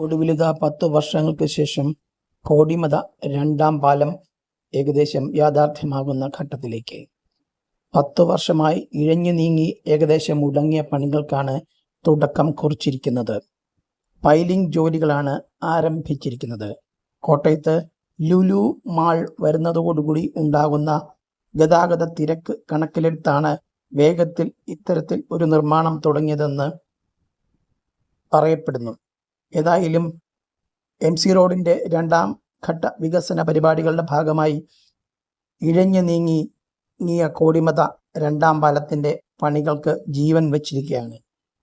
ഒടുവിലിതാ 10 വർഷങ്ങൾക്ക് ശേഷം കോടിമത രണ്ടാം പാലം ഏകദേശം യാഥാർത്ഥ്യമാകുന്ന ഘട്ടത്തിലേക്ക്. 10 വർഷമായി ഇഴഞ്ഞു നീങ്ങി ഏകദേശം മുടങ്ങിയ പണികൾക്കാണ് തുടക്കം കുറിച്ചിരിക്കുന്നത്. പൈലിംഗ് ജോലികളാണ് ആരംഭിച്ചിരിക്കുന്നത്. കോട്ടയത്ത് ലുലു മാൾ വരുന്നതോടുകൂടി ഉണ്ടാകുന്ന ഗതാഗത തിരക്ക് കണക്കിലെടുത്താണ് വേഗത്തിൽ ഇത്തരത്തിൽ ഒരു നിർമ്മാണം തുടങ്ങിയതെന്ന് പറയപ്പെടുന്നു. ഏതായാലും MC റോഡിൻ്റെ രണ്ടാം ഘട്ട വികസന പരിപാടികളുടെ ഭാഗമായി ഇഴഞ്ഞു നീങ്ങിയ കോടിമത രണ്ടാം പാലത്തിൻ്റെ പണികൾക്ക് ജീവൻ വച്ചിരിക്കുകയാണ്.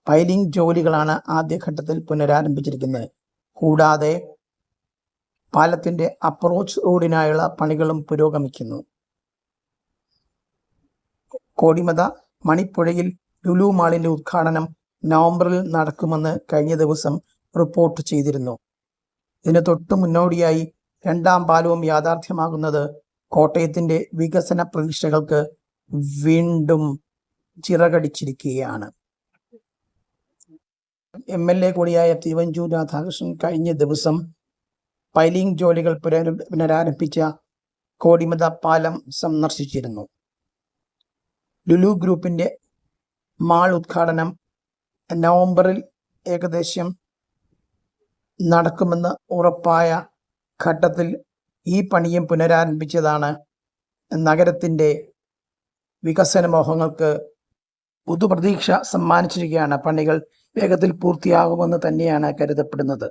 പൈലിംഗ് ജോലികളാണ് ആദ്യഘട്ടത്തിൽ പുനരാരംഭിച്ചിരിക്കുന്നത്. കൂടാതെ പാലത്തിൻ്റെ അപ്രോച്ച് റോഡിനായുള്ള പണികളും പുരോഗമിക്കുന്നു. കോടിമത മണിപ്പുഴയിൽ ലുലു മാളിൻ്റെ ഉദ്ഘാടനം നവംബറിൽ നടക്കുമെന്ന് കഴിഞ്ഞ ദിവസം റിപ്പോർട്ട് ചെയ്തിരുന്നു. ഇതിന് തൊട്ടു മുന്നോടിയായി രണ്ടാം പാലവും യാഥാർത്ഥ്യമാകുന്നത് കോട്ടയത്തിൻ്റെ വികസന പ്രതീക്ഷകൾക്ക് വീണ്ടും ചിറകടിച്ചിരിക്കുകയാണ്. MLA കൂടിയായ തിരുവഞ്ചൂർ രാധാകൃഷ്ണൻ കഴിഞ്ഞ ദിവസം പൈലിംഗ് ജോലികൾ പുനരാരംഭിച്ച കോടിമത പാലം സന്ദർശിച്ചിരുന്നു. ലുലു ഗ്രൂപ്പിൻ്റെ മാൾ ഉദ്ഘാടനം നവംബറിൽ ഏകദേശം നടക്കുമെന്ന് ഉറപ്പായ ഘട്ടത്തിൽ ഈ പണിയും പുനരാരംഭിച്ചതാണ് നഗരത്തിൻ്റെ വികസന മോഹങ്ങൾക്ക് പുതുപ്രതീക്ഷ സമ്മാനിച്ചിരിക്കുകയാണ്. പണികൾ വേഗത്തിൽ പൂർത്തിയാകുമെന്ന് തന്നെയാണ് കരുതപ്പെടുന്നത്.